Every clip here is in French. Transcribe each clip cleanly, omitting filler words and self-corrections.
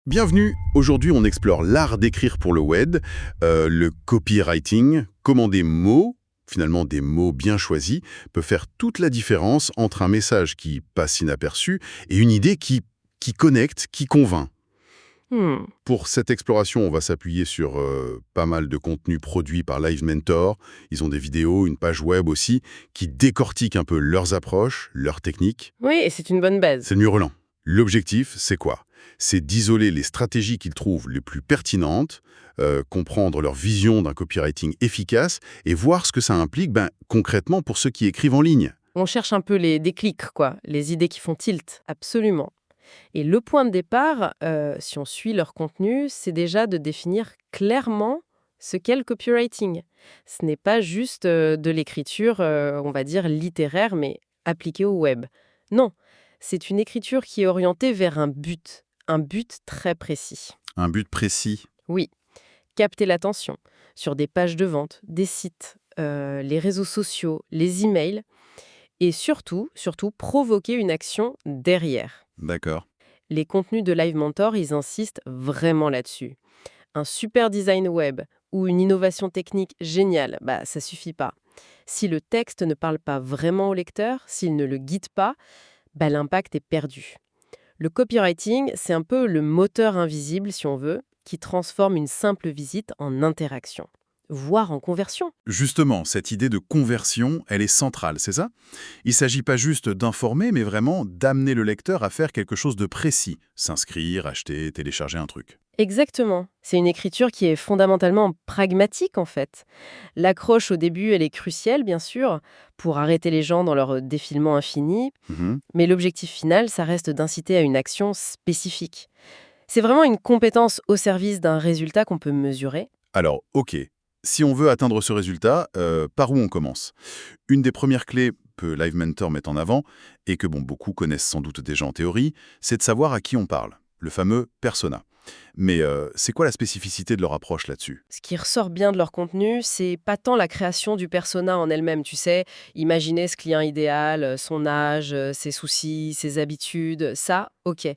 Bienvenue. Aujourd'hui, on explore l'art d'écrire pour le web, le copywriting, comment des mots, finalement des mots bien choisis, peuvent faire toute la différence entre un message qui passe inaperçu et une idée qui connecte, qui convainc. Hmm. Pour cette exploration, on va s'appuyer sur pas mal de contenus produits par Live Mentor. Ils ont des vidéos, une page web aussi, qui décortiquent un peu leurs approches, leurs techniques. Oui, et c'est une bonne base. C'est le Mur-Roland. L'objectif, c'est quoi? C'est d'isoler les stratégies qu'ils trouvent les plus pertinentes, comprendre leur vision d'un copywriting efficace et voir ce que ça implique concrètement pour ceux qui écrivent en ligne. On cherche un peu les déclics, quoi, les idées qui font tilt, absolument. Et le point de départ, si on suit leur contenu, c'est déjà de définir clairement ce qu'est le copywriting. Ce n'est pas juste de l'écriture, on va dire, littéraire, mais appliquée au web. Non, c'est une écriture qui est orientée vers un but très précis. Un but précis. Oui, capter l'attention sur des pages de vente, des sites, les réseaux sociaux, les emails, et surtout, provoquer une action derrière. D'accord. Les contenus de Live Mentor, ils insistent vraiment là-dessus. Un super design web ou une innovation technique géniale, ça suffit pas. Si le texte ne parle pas vraiment au lecteur, s'il ne le guide pas, l'impact est perdu. Le copywriting, c'est un peu le moteur invisible, si on veut, qui transforme une simple visite en interaction, voire en conversion. Justement, cette idée de conversion, elle est centrale, c'est ça? Il ne s'agit pas juste d'informer, mais vraiment d'amener le lecteur à faire quelque chose de précis. S'inscrire, acheter, télécharger un truc. Exactement. C'est une écriture qui est fondamentalement pragmatique, en fait. L'accroche au début, elle est cruciale, bien sûr, pour arrêter les gens dans leur défilement infini, Mhm. mais l'objectif final, ça reste d'inciter à une action spécifique. C'est vraiment une compétence au service d'un résultat qu'on peut mesurer. Alors, ok. Si on veut atteindre ce résultat, par où on commence? Une des premières clés que Live Mentor met en avant, et que beaucoup connaissent sans doute déjà en théorie, c'est de savoir à qui on parle, le fameux persona. Mais c'est quoi la spécificité de leur approche là-dessus? Ce qui ressort bien de leur contenu, c'est pas tant la création du persona en elle-même, tu sais, imaginer ce client idéal, son âge, ses soucis, ses habitudes, ça, ok.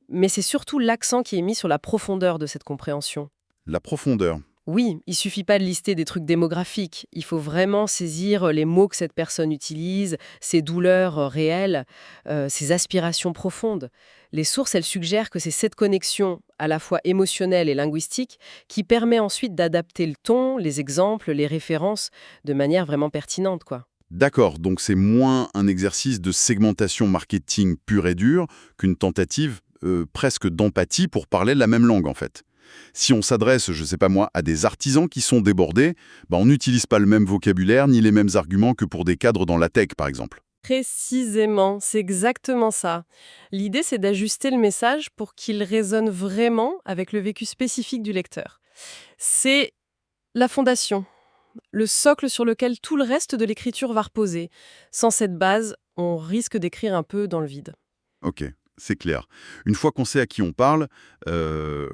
Mais c'est surtout l'accent qui est mis sur la profondeur de cette compréhension. La profondeur. Oui, il suffit pas de lister des trucs démographiques. Il faut vraiment saisir les mots que cette personne utilise, ses douleurs réelles, ses aspirations profondes. Les sources, elles suggèrent que c'est cette connexion, à la fois émotionnelle et linguistique, qui permet ensuite d'adapter le ton, les exemples, les références, de manière vraiment pertinente, quoi. D'accord, donc c'est moins un exercice de segmentation marketing pure et dure qu'une tentative presque d'empathie pour parler la même langue en fait. Si on s'adresse, je sais pas moi, à des artisans qui sont débordés, on n'utilise pas le même vocabulaire ni les mêmes arguments que pour des cadres dans la tech par exemple. Précisément, c'est exactement ça. L'idée, c'est d'ajuster le message pour qu'il résonne vraiment avec le vécu spécifique du lecteur. C'est la fondation, le socle sur lequel tout le reste de l'écriture va reposer. Sans cette base, on risque d'écrire un peu dans le vide. Ok, c'est clair. Une fois qu'on sait à qui on parle,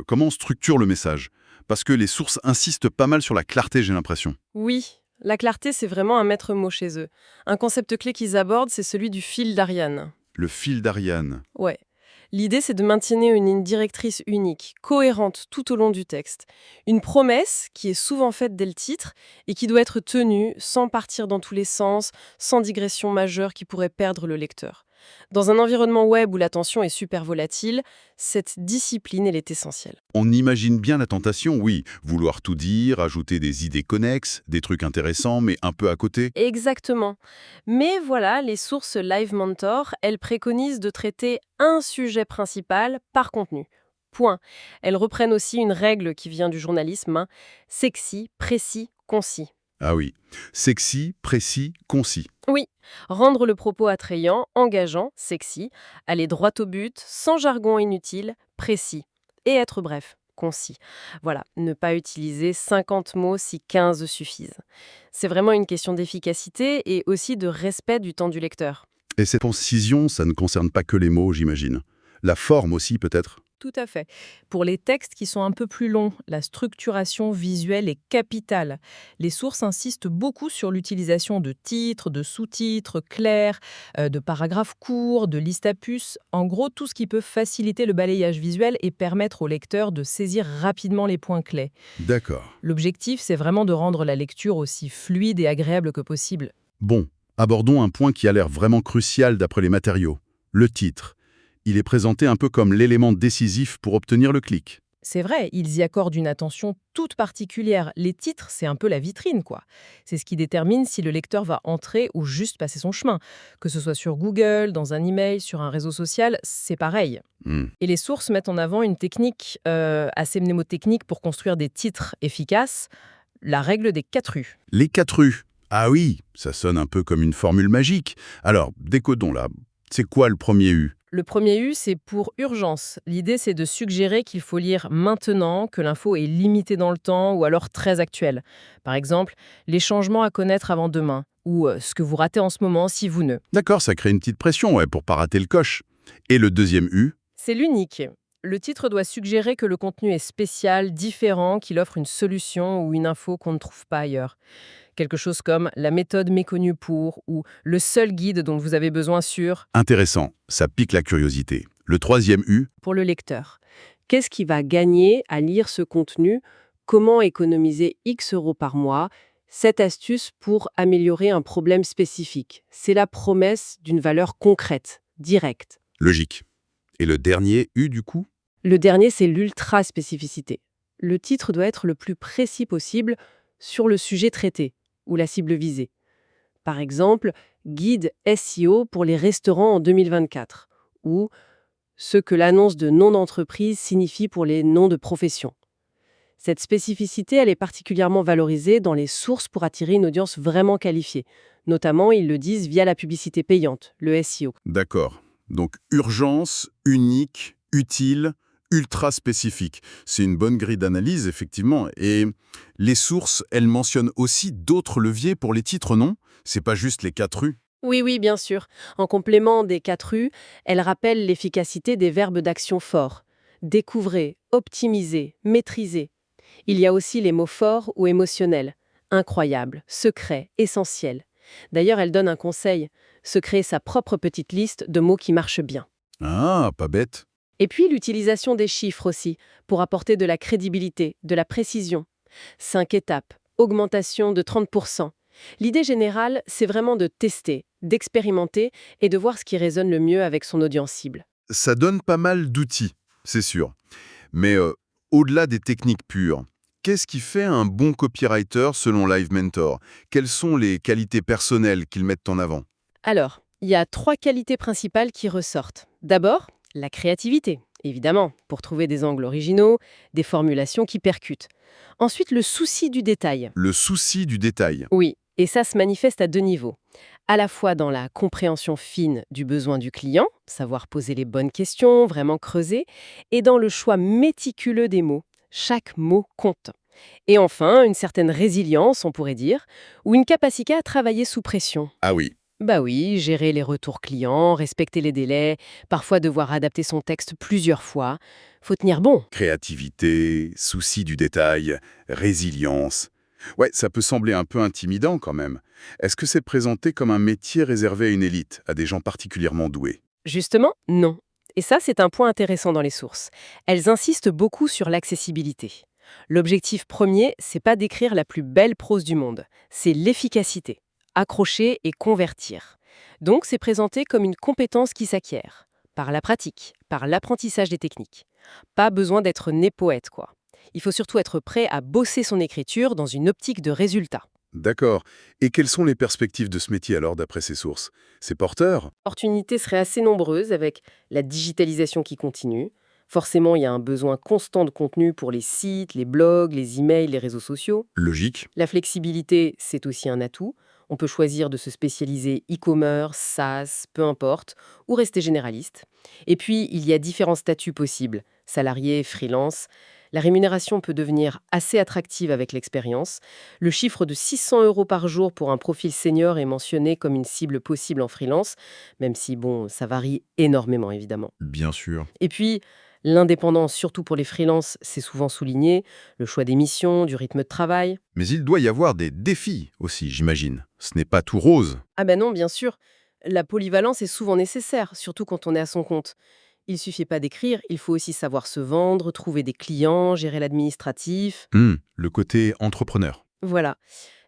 comment on structure le message? Parce que les sources insistent pas mal sur la clarté, j'ai l'impression. Oui, la clarté, c'est vraiment un maître mot chez eux. Un concept clé qu'ils abordent, c'est celui du fil d'Ariane. Le fil d'Ariane. Ouais. L'idée, c'est de maintenir une ligne directrice unique, cohérente tout au long du texte. Une promesse qui est souvent faite dès le titre et qui doit être tenue sans partir dans tous les sens, sans digression majeure qui pourrait perdre le lecteur. Dans un environnement web où l'attention est super volatile, cette discipline, elle est essentielle. On imagine bien la tentation, oui. Vouloir tout dire, ajouter des idées connexes, des trucs intéressants, mais un peu à côté. Exactement. Mais voilà, les sources Live Mentor, elles préconisent de traiter un sujet principal par contenu. Point. Elles reprennent aussi une règle qui vient du journalisme, sexy, précis, concis. Ah oui. Sexy, précis, concis. Oui, rendre le propos attrayant, engageant, sexy, aller droit au but, sans jargon inutile, précis. Et être bref, concis. Voilà, ne pas utiliser 50 mots si 15 suffisent. C'est vraiment une question d'efficacité et aussi de respect du temps du lecteur. Et cette concision, ça ne concerne pas que les mots, j'imagine. La forme aussi, peut-être. Tout à fait. Pour les textes qui sont un peu plus longs, la structuration visuelle est capitale. Les sources insistent beaucoup sur l'utilisation de titres, de sous-titres clairs, de paragraphes courts, de listes à puces. En gros, tout ce qui peut faciliter le balayage visuel et permettre au lecteur de saisir rapidement les points clés. D'accord. L'objectif, c'est vraiment de rendre la lecture aussi fluide et agréable que possible. Bon, abordons un point qui a l'air vraiment crucial d'après les matériaux. Le titre. Il est présenté un peu comme l'élément décisif pour obtenir le clic. C'est vrai, ils y accordent une attention toute particulière. Les titres, c'est un peu la vitrine, quoi. C'est ce qui détermine si le lecteur va entrer ou juste passer son chemin. Que ce soit sur Google, dans un email, sur un réseau social, c'est pareil. Hmm. Et les sources mettent en avant une technique assez mnémotechnique pour construire des titres efficaces, la règle des 4 U. Les 4 U. Ah oui, ça sonne un peu comme une formule magique. Alors, décodons là. C'est quoi le premier U? Le premier U, c'est pour urgence. L'idée, c'est de suggérer qu'il faut lire maintenant, que l'info est limitée dans le temps ou alors très actuelle. Par exemple, les changements à connaître avant demain ou ce que vous ratez en ce moment si vous ne. D'accord, ça crée une petite pression, ouais, pour pas rater le coche. Et le deuxième U? C'est l'unique. Le titre doit suggérer que le contenu est spécial, différent, qu'il offre une solution ou une info qu'on ne trouve pas ailleurs. Quelque chose comme la méthode méconnue pour ou le seul guide dont vous avez besoin sur Intéressant, ça pique la curiosité. Le troisième U? Pour le lecteur, qu'est-ce qui va gagner à lire ce contenu? Comment économiser X euros par mois? Cette astuce pour améliorer un problème spécifique. C'est la promesse d'une valeur concrète, directe. Logique. Et le dernier U du coup? Le dernier, c'est l'ultra-spécificité. Le titre doit être le plus précis possible sur le sujet traité ou la cible visée. Par exemple, guide SEO pour les restaurants en 2024 ou ce que l'annonce de nom d'entreprise signifie pour les noms de profession. Cette spécificité, elle est particulièrement valorisée dans les sources pour attirer une audience vraiment qualifiée. Notamment, ils le disent via la publicité payante, le SEO. D'accord. Donc urgence, unique, utile, ultra spécifique. C'est une bonne grille d'analyse, effectivement. Et les sources, elles mentionnent aussi d'autres leviers pour les titres, non? C'est pas juste les 4 U. Oui, oui, bien sûr. En complément des 4 U, elle rappelle l'efficacité des verbes d'action forts. Découvrez, optimiser, maîtriser. Il y a aussi les mots forts ou émotionnels. Incroyable, secret, essentiel. D'ailleurs, elle donne un conseil, se créer sa propre petite liste de mots qui marchent bien. Ah, pas bête. Et puis l'utilisation des chiffres aussi, pour apporter de la crédibilité, de la précision. 5 étapes, augmentation de 30%. L'idée générale, c'est vraiment de tester, d'expérimenter et de voir ce qui résonne le mieux avec son audience cible. Ça donne pas mal d'outils, c'est sûr. Mais au-delà des techniques pures, qu'est-ce qui fait un bon copywriter selon Live Mentor? Quelles sont les qualités personnelles qu'ils mettent en avant? Alors, il y a 3 qualités principales qui ressortent. D'abord, la créativité, évidemment, pour trouver des angles originaux, des formulations qui percutent. Ensuite, le souci du détail. Le souci du détail. Oui, et ça se manifeste à 2 niveaux. À la fois dans la compréhension fine du besoin du client, savoir poser les bonnes questions, vraiment creuser, et dans le choix méticuleux des mots. Chaque mot compte. Et enfin, une certaine résilience, on pourrait dire, ou une capacité à travailler sous pression. Ah oui. Bah oui, gérer les retours clients, respecter les délais, parfois devoir adapter son texte plusieurs fois. Faut tenir bon. Créativité, souci du détail, résilience. Ouais, ça peut sembler un peu intimidant quand même. Est-ce que c'est présenté comme un métier réservé à une élite, à des gens particulièrement doués? Justement, non. Et ça, c'est un point intéressant dans les sources. Elles insistent beaucoup sur l'accessibilité. L'objectif premier, c'est pas d'écrire la plus belle prose du monde, c'est l'efficacité. Accrocher et convertir. Donc, c'est présenté comme une compétence qui s'acquiert, par la pratique, par l'apprentissage des techniques. Pas besoin d'être né poète, quoi. Il faut surtout être prêt à bosser son écriture dans une optique de résultat. D'accord. Et quelles sont les perspectives de ce métier alors d'après ces sources? C'est porteur? Opportunités seraient assez nombreuses avec la digitalisation qui continue. Forcément, il y a un besoin constant de contenu pour les sites, les blogs, les emails, les réseaux sociaux. Logique. La flexibilité, c'est aussi un atout. On peut choisir de se spécialiser e-commerce, SaaS, peu importe, ou rester généraliste. Et puis, il y a différents statuts possibles, salarié, freelance. La rémunération peut devenir assez attractive avec l'expérience. Le chiffre de 600 euros par jour pour un profil senior est mentionné comme une cible possible en freelance, même si, bon, ça varie énormément, évidemment. Bien sûr. Et puis, L'indépendance, surtout pour les freelances, c'est souvent souligné, le choix des missions, du rythme de travail. Mais il doit y avoir des défis aussi, j'imagine. Ce n'est pas tout rose. Ah ben non, bien sûr, la polyvalence est souvent nécessaire, surtout quand on est à son compte. Il suffit pas d'écrire, il faut aussi savoir se vendre, trouver des clients, gérer l'administratif. Le côté entrepreneur. Voilà.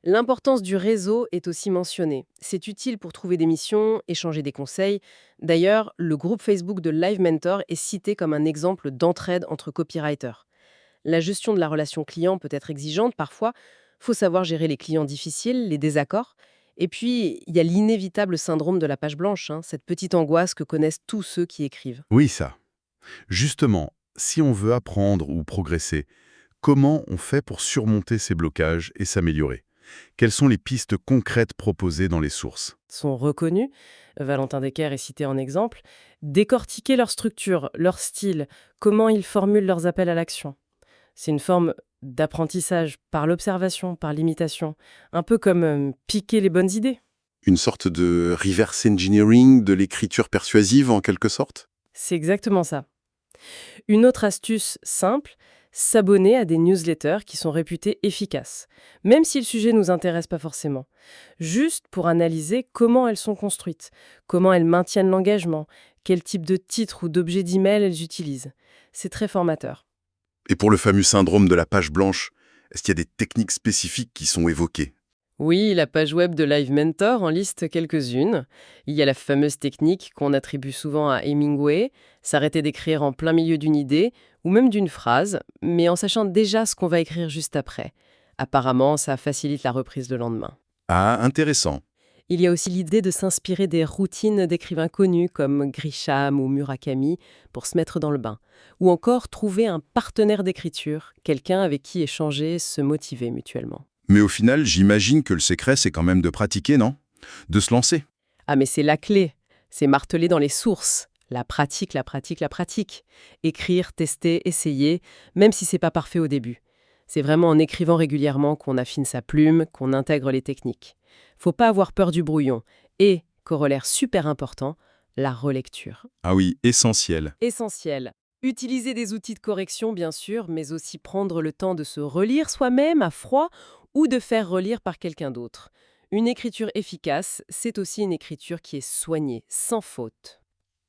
L'importance du réseau est aussi mentionnée. C'est utile pour trouver des missions, échanger des conseils. D'ailleurs, le groupe Facebook de Live Mentor est cité comme un exemple d'entraide entre copywriters. La gestion de la relation client peut être exigeante parfois. Faut savoir gérer les clients difficiles, les désaccords. Et puis, il y a l'inévitable syndrome de la page blanche, hein, cette petite angoisse que connaissent tous ceux qui écrivent. Oui, ça. Justement, si on veut apprendre ou progresser, comment on fait pour surmonter ces blocages et s'améliorer? Quelles sont les pistes concrètes proposées dans les sources? Sont reconnus, Valentin Decker est cité en exemple, décortiquer leur structure, leur style, comment ils formulent leurs appels à l'action. C'est une forme d'apprentissage par l'observation, par l'imitation, un peu comme piquer les bonnes idées. Une sorte de reverse engineering de l'écriture persuasive en quelque sorte? C'est exactement ça. Une autre astuce simple, s'abonner à des newsletters qui sont réputés efficaces, même si le sujet ne nous intéresse pas forcément. Juste pour analyser comment elles sont construites, comment elles maintiennent l'engagement, quel type de titre ou d'objet d'email elles utilisent. C'est très formateur. Et pour le fameux syndrome de la page blanche, est-ce qu'il y a des techniques spécifiques qui sont évoquées? Oui, la page web de Live Mentor en liste quelques-unes. Il y a la fameuse technique qu'on attribue souvent à Hemingway, s'arrêter d'écrire en plein milieu d'une idée ou même d'une phrase, mais en sachant déjà ce qu'on va écrire juste après. Apparemment, ça facilite la reprise le lendemain. Ah, intéressant. Il y a aussi l'idée de s'inspirer des routines d'écrivains connus comme Grisham ou Murakami pour se mettre dans le bain. Ou encore trouver un partenaire d'écriture, quelqu'un avec qui échanger, se motiver mutuellement. Mais au final, j'imagine que le secret, c'est quand même de pratiquer, non? De se lancer. Ah mais c'est la clé, c'est martelé dans les sources. La pratique, la pratique, la pratique. Écrire, tester, essayer, même si c'est pas parfait au début. C'est vraiment en écrivant régulièrement qu'on affine sa plume, qu'on intègre les techniques. Faut pas avoir peur du brouillon. Et, corollaire super important, la relecture. Ah oui, essentiel. Essentiel. Utiliser des outils de correction, bien sûr, mais aussi prendre le temps de se relire soi-même à froid ou de faire relire par quelqu'un d'autre. Une écriture efficace, c'est aussi une écriture qui est soignée, sans faute.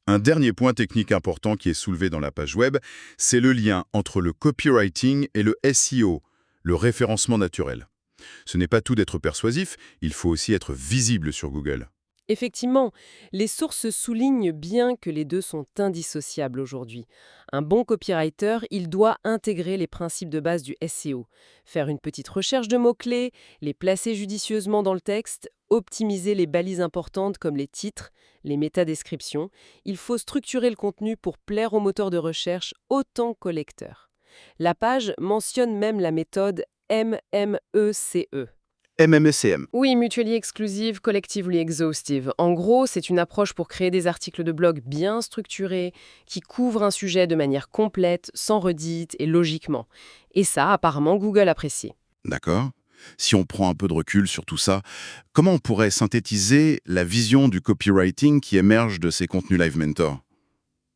Un dernier point technique important qui est soulevé dans la page web, c'est le lien entre le copywriting et le SEO, le référencement naturel. Ce n'est pas tout d'être persuasif, il faut aussi être visible sur Google. Effectivement, les sources soulignent bien que les deux sont indissociables aujourd'hui. Un bon copywriter, il doit intégrer les principes de base du SEO, faire une petite recherche de mots-clés, les placer judicieusement dans le texte, optimiser les balises importantes comme les titres, les métadescriptions. Il faut structurer le contenu pour plaire aux moteurs de recherche autant qu'aux lecteurs. La page mentionne même la méthode MMECE. MMECM. Oui, Mutually Exclusive, Collectively Exhaustive. En gros, c'est une approche pour créer des articles de blog bien structurés, qui couvrent un sujet de manière complète, sans redites et logiquement. Et ça, apparemment, Google apprécie. D'accord. Si on prend un peu de recul sur tout ça, comment on pourrait synthétiser la vision du copywriting qui émerge de ces contenus Live Mentor?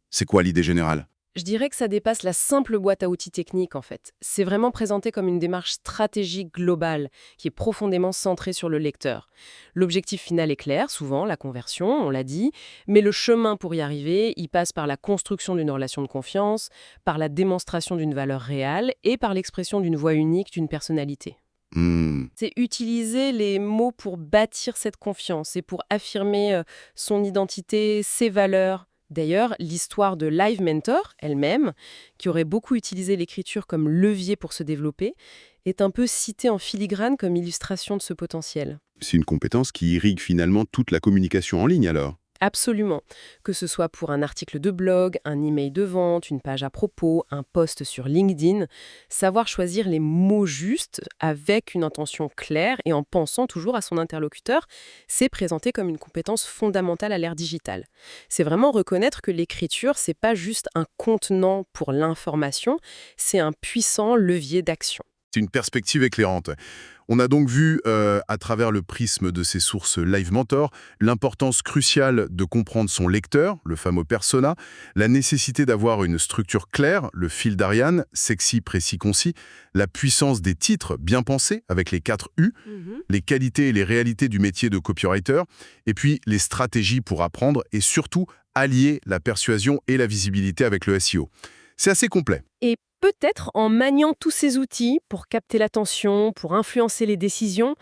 C'est quoi l'idée générale? Je dirais que ça dépasse la simple boîte à outils technique, en fait. C'est vraiment présenté comme une démarche stratégique globale, qui est profondément centrée sur le lecteur. L'objectif final est clair, souvent, la conversion, on l'a dit, mais le chemin pour y arriver, il passe par la construction d'une relation de confiance, par la démonstration d'une valeur réelle et par l'expression d'une voix unique, d'une personnalité. C'est utiliser les mots pour bâtir cette confiance et pour affirmer son identité, ses valeurs. D'ailleurs, l'histoire de Live Mentor elle-même, qui aurait beaucoup utilisé l'écriture comme levier pour se développer, est un peu citée en filigrane comme illustration de ce potentiel. C'est une compétence qui irrigue finalement toute la communication en ligne alors. Absolument. Que ce soit pour un article de blog, un email de vente, une page à propos, un post sur LinkedIn, savoir choisir les mots justes avec une intention claire et en pensant toujours à son interlocuteur, c'est présenté comme une compétence fondamentale à l'ère digitale. C'est vraiment reconnaître que l'écriture, c'est pas juste un contenant pour l'information, c'est un puissant levier d'action. C'est une perspective éclairante. On a donc vu, à travers le prisme de ces sources Live Mentor, l'importance cruciale de comprendre son lecteur, le fameux persona, la nécessité d'avoir une structure claire, le fil d'Ariane, sexy, précis, concis, la puissance des titres bien pensés, avec les 4 U, les qualités et les réalités du métier de copywriter, et puis les stratégies pour apprendre et surtout allier la persuasion et la visibilité avec le SEO. C'est assez complet. Et peut-être en maniant tous ces outils pour capter l'attention, pour influencer les décisions,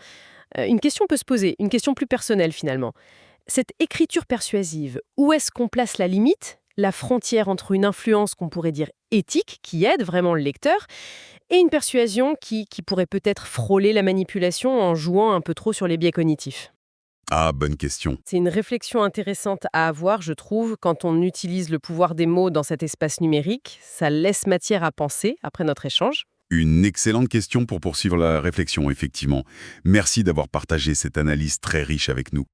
une question peut se poser, une question plus personnelle finalement. Cette écriture persuasive, où est-ce qu'on place la limite, la frontière entre une influence qu'on pourrait dire éthique, qui aide vraiment le lecteur, et une persuasion qui pourrait peut-être frôler la manipulation en jouant un peu trop sur les biais cognitifs? Ah, bonne question. C'est une réflexion intéressante à avoir, je trouve, quand on utilise le pouvoir des mots dans cet espace numérique. Ça laisse matière à penser après notre échange. Une excellente question pour poursuivre la réflexion, effectivement. Merci d'avoir partagé cette analyse très riche avec nous.